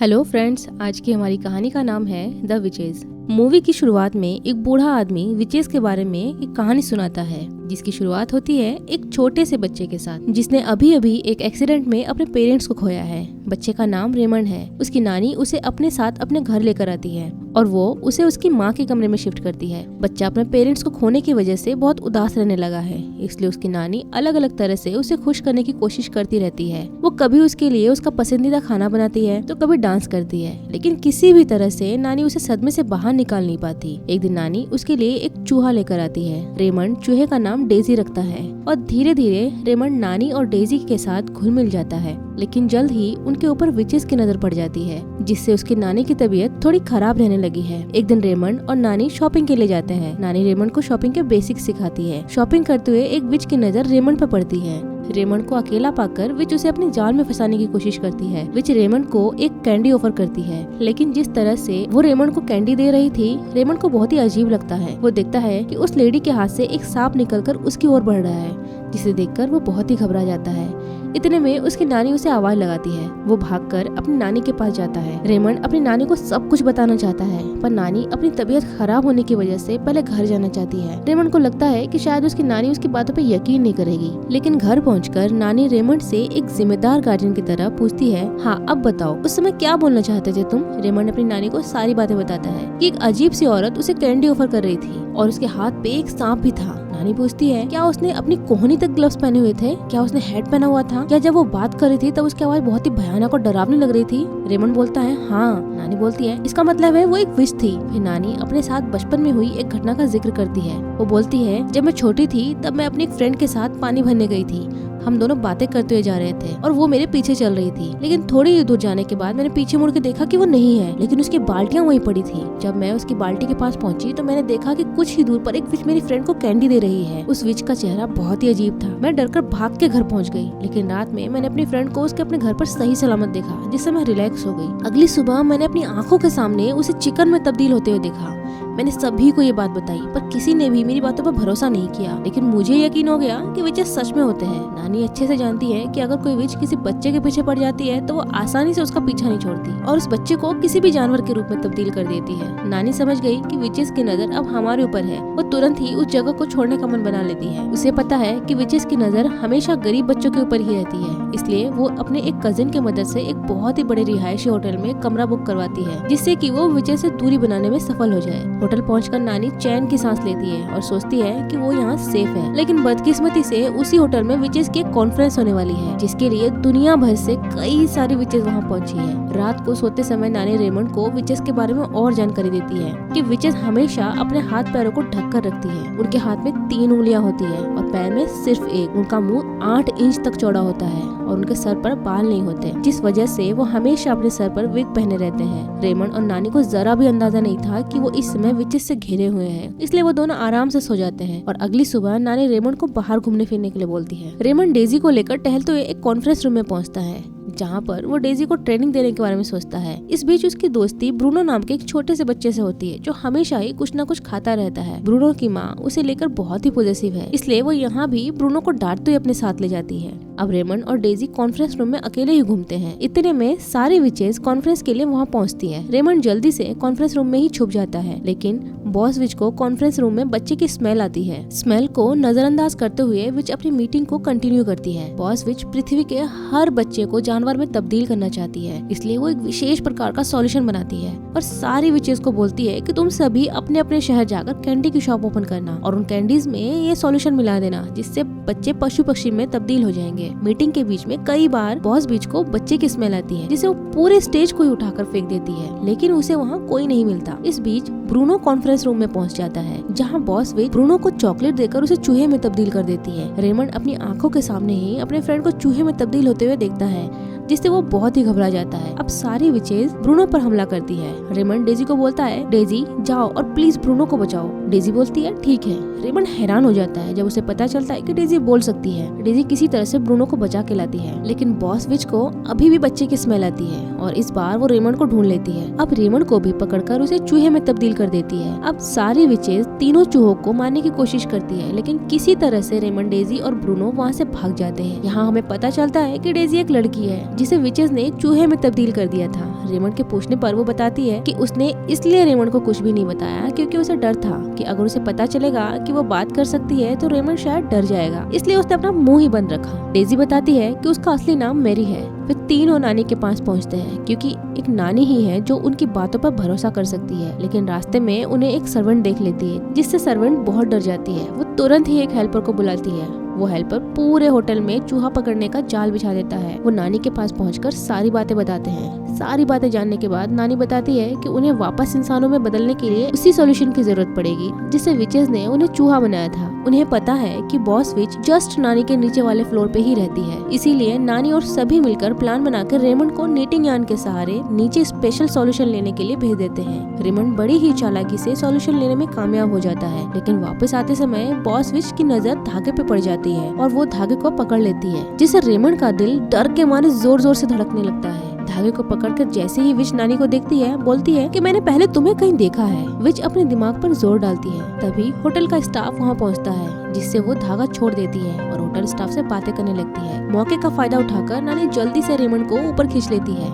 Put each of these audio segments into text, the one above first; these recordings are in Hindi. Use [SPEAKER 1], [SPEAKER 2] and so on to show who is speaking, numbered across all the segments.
[SPEAKER 1] हेलो फ्रेंड्स, आज की हमारी कहानी का नाम है द विचेस। मूवी की शुरुआत में एक बूढ़ा आदमी विचेस के बारे में एक कहानी सुनाता है, जिसकी शुरुआत होती है एक छोटे से बच्चे के साथ, जिसने अभी अभी एक एक्सीडेंट में अपने पेरेंट्स को खोया है। बच्चे का नाम रेमंड है। उसकी नानी उसे अपने साथ अपने घर लेकर आती है और वो उसे उसकी माँ के कमरे में शिफ्ट करती है। बच्चा अपने पेरेंट्स को खोने की वजह से बहुत उदास रहने लगा है, इसलिए उसकी नानी अलग अलग तरह से उसे खुश करने की कोशिश करती रहती है। वो कभी उसके लिए उसका पसंदीदा खाना बनाती है तो कभी डांस करती है, लेकिन किसी भी तरह से नानी उसे सदमे से बाहर निकाल नहीं पाती। एक दिन नानी उसके लिए एक चूहा लेकर आती है। रेमंड चूहे का नाम डेजी रखता है और धीरे धीरे रेमंड नानी और डेजी के साथ घुल मिल जाता है, लेकिन जल्द ही उनके ऊपर विचेस की नजर पड़ जाती है, जिससे उसकी नानी की तबीयत थोड़ी खराब रहने लगी है। एक दिन रेमंड और नानी शॉपिंग के लिए जाते हैं। नानी रेमंड को शॉपिंग के बेसिक्स सिखाती है। शॉपिंग करते हुए एक विच की नजर रेमंड पर पड़ती है। रेमंड को अकेला पाकर विच उसे अपने जाल में फंसाने की कोशिश करती है। विच रेमंड को एक कैंडी ऑफर करती है, लेकिन जिस तरह से वो रेमंड को कैंडी दे रही थी, रेमंड को बहुत ही अजीब लगता है। वो देखता है कि उस लेडी के हाथ से एक सांप निकलकर उसकी ओर बढ़ रहा है, जिसे देखकर वो बहुत ही घबरा जाता है। इतने में उसकी नानी उसे आवाज लगाती है। वो भागकर अपनी नानी के पास जाता है। रेमंड अपनी नानी को सब कुछ बताना चाहता है, पर नानी अपनी तबीयत खराब होने की वजह से पहले घर जाना चाहती है। रेमंड को लगता है कि शायद उसकी नानी उसकी बातों पे यकीन नहीं करेगी, लेकिन घर पहुंचकर नानी रेमंड से एक जिम्मेदार गार्जियन की तरह पूछती है, हाँ अब बताओ उस समय क्या बोलना चाहते थे तुम। रेमंड अपनी नानी को सारी बातें बताता है कि एक अजीब सी औरत उसे कैंडी ऑफर कर रही थी और उसके हाथ पे एक सांप भी था। नानी पूछती है, क्या उसने अपनी कोहनी तक ग्लव्स पहने हुए थे? क्या उसने हैट पहना हुआ था? क्या जब वो बात कर रही थी तब उसकी आवाज बहुत ही भयानक और डरावनी लग रही थी? रेमंड बोलता है, हाँ। नानी बोलती है, इसका मतलब है वो एक विच थी। फिर नानी अपने साथ बचपन में हुई एक घटना का जिक्र करती है। वो बोलती है, जब मैं छोटी थी तब मैं अपनी एक फ्रेंड के साथ पानी भरने गई थी। हम दोनों बातें करते हुए जा रहे थे और वो मेरे पीछे चल रही थी, लेकिन थोड़ी ही दूर जाने के बाद मैंने पीछे मुड़ के देखा कि वो नहीं है, लेकिन उसकी बाल्टियां वहीं पड़ी थी। जब मैं उसकी बाल्टी के पास पहुंची तो मैंने देखा कि कुछ ही दूर पर एक विच मेरी फ्रेंड को कैंडी दे रही है। उस विच का चेहरा बहुत ही अजीब था। मैं डरकर भाग के घर पहुंच गई, लेकिन रात में मैंने अपनी फ्रेंड को उसके अपने घर पर सही सलामत देखा, जिससे मैं रिलैक्स हो गई। अगली सुबह मैंने अपनी आंखों के सामने उसे चिकन में तब्दील होते हुए देखा। मैंने सभी को ये बात बताई, पर किसी ने भी मेरी बातों पर भरोसा नहीं किया, लेकिन मुझे यकीन हो गया कि विचेस सच में होते हैं। नानी अच्छे से जानती है कि अगर कोई विच किसी बच्चे के पीछे पड़ जाती है तो वो आसानी से उसका पीछा नहीं छोड़ती और उस बच्चे को किसी भी जानवर के रूप में तब्दील कर देती है। नानी समझ गई कि विचेस की नजर अब हमारे ऊपर है। वो तुरंत ही उस जगह को छोड़ने का मन बना लेती है। उसे पता है कि विचेस की नजर हमेशा गरीब बच्चों के ऊपर ही रहती है, इसलिए वो अपने एक कजिन की मदद से एक बहुत ही बड़े रिहायशी होटल में कमरा बुक करवाती है, जिससे कि वो विचेस से दूरी बनाने में सफल हो जाए। होटल पहुंचकर नानी चैन की सांस लेती है और सोचती है कि वो यहाँ सेफ है, लेकिन बदकिस्मती से उसी होटल में विचेस की एक कॉन्फ्रेंस होने वाली है, जिसके लिए दुनिया भर से कई सारी विचेस वहाँ पहुंची है। रात को सोते समय नानी रेमंड को विचेस के बारे में और जानकारी देती है कि विचेस हमेशा अपने हाथ पैरों को ढक कर रखती है। उनके हाथ में 3 उंगलियां होती है और पैर में सिर्फ एक। उनका मुंह 8 इंच तक चौड़ा होता है और उनके सर पर बाल नहीं होते, जिस वजह से वो हमेशा अपने सर पर विग पहने रहते हैं। रेमंड और नानी को जरा भी अंदाजा नहीं था कि वो इस समय विचेस से घिरे हुए हैं, इसलिए वो दोनों आराम से सो जाते हैं और अगली सुबह नानी रेमंड को बाहर घूमने फिरने के लिए बोलती है। रेमंड डेजी को लेकर टहलते हुए एक कॉन्फ्रेंस रूम में पहुंचता है, जहाँ पर वो डेजी को ट्रेनिंग देने के बारे में सोचता है। इस बीच उसकी दोस्ती ब्रूनो नाम के एक छोटे से बच्चे से होती है, जो हमेशा ही कुछ न कुछ खाता रहता है। ब्रूनो की माँ उसे लेकर बहुत ही पॉजेसिव है, इसलिए वो यहाँ भी ब्रूनो को डांटते हुए अपने साथ ले जाती है। अब रेमंड और डेजी कॉन्फ्रेंस रूम में अकेले ही घूमते हैं। इतने में सारी विचेस कॉन्फ्रेंस के लिए वहाँ पहुँचती है। रेमंड जल्दी से कॉन्फ्रेंस रूम में ही छुप जाता है, लेकिन बॉस विच को कॉन्फ्रेंस रूम में बच्चे की स्मेल आती है। स्मेल को नजरअंदाज करते हुए विच अपनी मीटिंग को कंटिन्यू करती है। बॉस विच पृथ्वी के हर बच्चे को जानवर में तब्दील करना चाहती है, इसलिए वो एक विशेष प्रकार का सॉल्यूशन बनाती है और सारी विचेस को बोलती है कि तुम सभी अपने अपने शहर जाकर कैंडी की शॉप ओपन करना और उन कैंडीज में ये सॉल्यूशन मिला देना, जिससे बच्चे पशु पक्षी में तब्दील हो जाएंगे। मीटिंग के बीच में कई बार बॉस विच को बच्चे की स्मेल आती है, जिसे वो पूरे स्टेज को ही उठाकर फेंक देती है, लेकिन उसे वहाँ कोई नहीं मिलता। इस बीच ब्रूनो कॉन्फ्रेंस रूम में पहुंच जाता है, जहाँ बॉस विच ब्रूनो को चॉकलेट देकर उसे चूहे में तब्दील कर देती है। रेमंड अपनी आंखों के सामने ही अपने फ्रेंड को चूहे में तब्दील होते हुए देखता है, जिससे वो बहुत ही घबरा जाता है। अब सारी विचेस ब्रूनो पर हमला करती है। रेमंड डेजी को बोलता है, डेजी जाओ और प्लीज ब्रूनो को बचाओ। डेजी बोलती है, ठीक है। रेमंड हैरान हो जाता है जब उसे पता चलता है कि डेजी बोल सकती है। डेजी किसी तरह से ब्रूनो को बचा के लाती है, लेकिन बॉस विच को अभी भी बच्चे की स्मेल आती है और इस बार वो रेमंड को ढूंढ लेती है। अब रेमंड को भी पकड़कर उसे चूहे में तब्दील कर देती है। अब सारी विचेस तीनों चूहों को मारने की कोशिश करती है, लेकिन किसी तरह से रेमंड, डेजी और ब्रूनो वहाँ से भाग जाते हैं। यहाँ हमें पता चलता है कि डेजी एक लड़की है जिसे विचेस ने चूहे में तब्दील कर दिया था। रेमंड के पूछने पर वो बताती है कि उसने इसलिए रेमंड को कुछ भी नहीं बताया क्योंकि उसे डर था कि अगर उसे पता चलेगा कि वो बात कर सकती है तो रेमंड शायद डर जाएगा, इसलिए उसने अपना मुंह ही बंद रखा। डेजी बताती है कि उसका असली नाम मैरी है। वे तीनों नानी के पास पहुंचते हैं क्योंकि एक नानी ही है जो उनकी बातों पर भरोसा कर सकती है। लेकिन रास्ते में उन्हें एक सर्वेंट देख लेती है जिससे सर्वेंट बहुत डर जाती है। वो तुरंत ही एक हेल्पर को बुलाती है। वो हेल्पर पूरे होटल में चूहा पकड़ने का जाल बिछा देता है। वो नानी के पास पहुंचकर सारी बातें बताते हैं। सारी बातें जानने के बाद नानी बताती है कि उन्हें वापस इंसानों में बदलने के लिए उसी सॉल्यूशन की जरूरत पड़ेगी जिससे विचेस ने उन्हें चूहा बनाया था। उन्हें पता है कि बॉस विच जस्ट नानी के नीचे वाले फ्लोर पे ही रहती है, इसीलिए नानी और सभी मिलकर प्लान बनाकर रेमंड को नीटिंग यार्न के सहारे नीचे स्पेशल सॉल्यूशन लेने के लिए भेज देते हैं। रेमंड बड़ी ही चालाकी से सॉल्यूशन लेने में कामयाब हो जाता है, लेकिन वापस आते समय बॉस विच की नजर धागे पे पड़ जाती है और वो धागे को पकड़ लेती है, जिससे रेमंड का दिल डर के मारे जोर जोर से धड़कने लगता है। धागे को पकड़कर जैसे ही विच नानी को देखती है, बोलती है कि मैंने पहले तुम्हें कहीं देखा है। विच अपने दिमाग पर जोर डालती है। तभी होटल का स्टाफ वहाँ पहुँचता है, जिससे वो धागा छोड़ देती है और होटल स्टाफ से बातें करने लगती है। मौके का फायदा उठाकर नानी जल्दी से रेमंड को ऊपर खींच लेती है।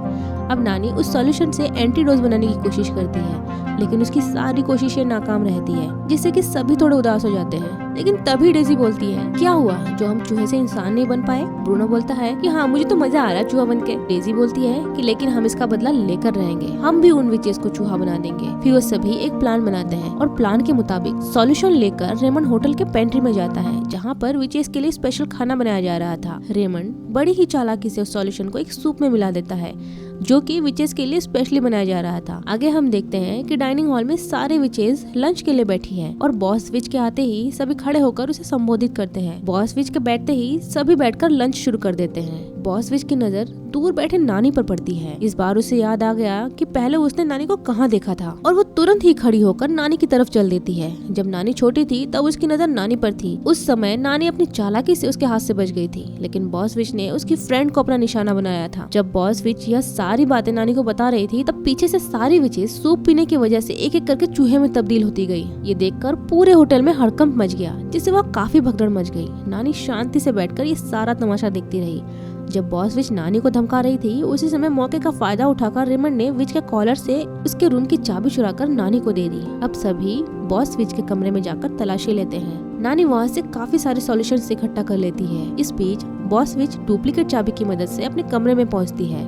[SPEAKER 1] अब नानी उस सॉल्यूशन से एंटीडोज बनाने की कोशिश करती है, लेकिन उसकी सारी कोशिशें नाकाम रहती है, जिससे कि सभी थोड़े उदास हो जाते हैं। लेकिन तभी डेजी बोलती है, क्या हुआ जो हम चूहे से इंसान नहीं बन पाए? ब्रूनो बोलता है कि हाँ, मुझे तो मजा आ रहा है चूहा बन के। डेजी बोलती है कि लेकिन हम इसका बदला लेकर रहेंगे, हम भी उन विचेस को चूहा बना देंगे। फिर वो सभी एक प्लान बनाते हैं और प्लान के मुताबिक सॉल्यूशन लेकर रेमंड होटल के पेंट्री में जाता है, जहाँ पर विचेस के लिए स्पेशल खाना बनाया जा रहा था। रेमंड बड़ी ही चालाकी से उस सॉल्यूशन को एक सूप में मिला देता है जो कि विचेस के लिए स्पेशली बनाया जा रहा था। आगे हम देखते हैं कि डाइनिंग हॉल में सारे विचेस लंच के लिए बैठी हैं और बॉस विच के आते ही सभी खड़े होकर उसे संबोधित करते हैं। बॉस विच के बैठते ही सभी बैठकर लंच शुरू कर देते हैं। बॉस विच की नजर दूर बैठे नानी पर पड़ती है। इस बार उसे याद आ गया कि पहले उसने नानी को कहाँ देखा था और वो तुरंत ही खड़ी होकर नानी की तरफ चल देती है। जब नानी छोटी थी तब उसकी नजर नानी पर थी। उस समय नानी अपनी चालाकी से उसके हाथ से बच गई थी, लेकिन बॉस विच ने उसकी फ्रेंड को अपना निशाना बनाया था। जब बॉस विच यह सारी बातें नानी को बता रही थी, तब पीछे से सारी विचेस सूप पीने की वजह से एक एक करके चूहे में तब्दील होती गई। ये देखकर पूरे होटल में हड़कंप मच गया, जिससे वह काफी भगदड़ मच गई। नानी शांति से बैठकर ये सारा तमाशा देखती रही। जब बॉस विच नानी को धमका रही थी, उसी समय मौके का फायदा उठाकर रेमंड ने विच के कॉलर से उसके रूम की चाबी चुराकर नानी को दे दी। अब सभी बॉस विच के कमरे में जाकर तलाशी लेते हैं। नानी वहाँ से काफी सारे सॉल्यूशंस इकट्ठा कर लेती है। इस बीच बॉस विच डुप्लीकेट चाबी की मदद से अपने कमरे में पहुँचती है।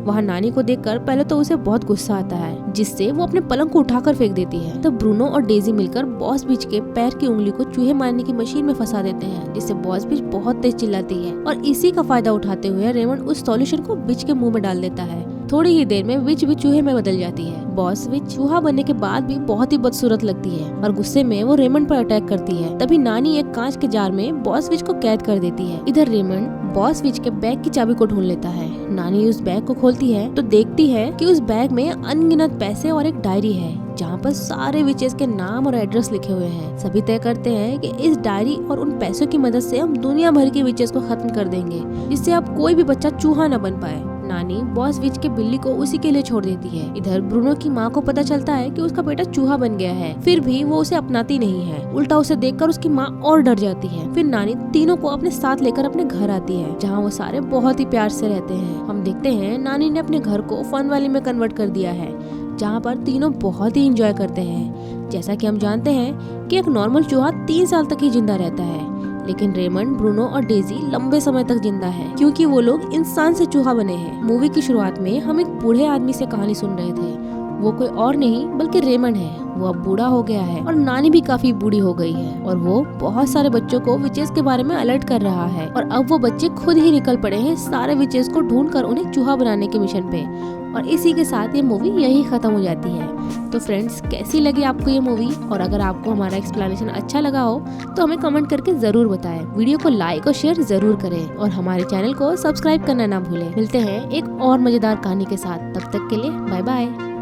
[SPEAKER 1] वहाँ नानी को देखकर पहले तो उसे बहुत गुस्सा आता है, जिससे वो अपने पलंग को उठाकर फेंक देती है। तब ब्रूनो और डेजी मिलकर बॉस विच के पैर की उंगली को चूहे मारने की मशीन में फंसा देते हैं, जिससे बॉस विच बहुत तेज चिल्लाती है और इसी का फायदा उठाते हुए रेमंड उस सॉल्यूशन को विच के मुंह में डाल देता है। थोड़ी ही देर में विच भी चूहे में बदल जाती है। बॉस विच चूहा बनने के बाद भी बहुत ही बदसूरत लगती है और गुस्से में वो रेमंड पर अटैक करती है। तभी नानी एक कांच के जार में बॉस विच को कैद कर देती है। इधर रेमंड बॉस विच के बैग की चाबी को ढूंढ लेता है। नानी उस बैग को खोलती है तो देखती है कि उस बैग में अनगिनत पैसे और एक डायरी है, जहाँ पर सारे विचेस के नाम और एड्रेस लिखे हुए हैं। सभी तय करते हैं कि इस डायरी और उन पैसों की मदद से हम दुनिया भर के विचेस को खत्म कर देंगे, जिससे अब कोई भी बच्चा चूहा न बन पाए। नानी बॉस विच के बिल्ली को उसी के लिए छोड़ देती है। इधर ब्रूनो की माँ को पता चलता है कि उसका बेटा चूहा बन गया है, फिर भी वो उसे अपनाती नहीं है। उल्टा उसे देखकर उसकी माँ और डर जाती है। फिर नानी तीनों को अपने साथ लेकर अपने घर आती है, जहाँ वो सारे बहुत ही प्यार से रहते हैं। हम देखते हैं नानी ने अपने घर को फन वैली में कन्वर्ट कर दिया है, जहाँ पर तीनों बहुत ही एंजॉय करते हैं। जैसा कि हम जानते हैं कि एक नॉर्मल चूहा 3 साल तक ही जिंदा रहता है, लेकिन रेमंड, ब्रूनो और डेजी लंबे समय तक जिंदा हैं, क्योंकि वो लोग इंसान से चूहा बने हैं। मूवी की शुरुआत में हम एक बूढ़े आदमी से कहानी सुन रहे थे। वो कोई और नहीं बल्कि रेमंड है। वो अब बूढ़ा हो गया है और नानी भी काफी बूढ़ी हो गई है और वो बहुत सारे बच्चों को विचेस के बारे में अलर्ट कर रहा है। और अब वो बच्चे खुद ही निकल पड़े हैं सारे विचेस को ढूंढकर उन्हें चूहा बनाने के मिशन पे। और इसी के साथ ये मूवी यही खत्म हो जाती है। तो फ्रेंड्स, कैसी लगी आपको ये मूवी? और अगर आपको हमारा एक्सप्लेनेशन अच्छा लगा हो तो हमें कमेंट करके जरूर बताएं। वीडियो को लाइक और शेयर जरूर करें और हमारे चैनल को सब्सक्राइब करना ना भूलें। मिलते हैं एक और मजेदार कहानी के साथ, तब तक के लिए बाय बाय।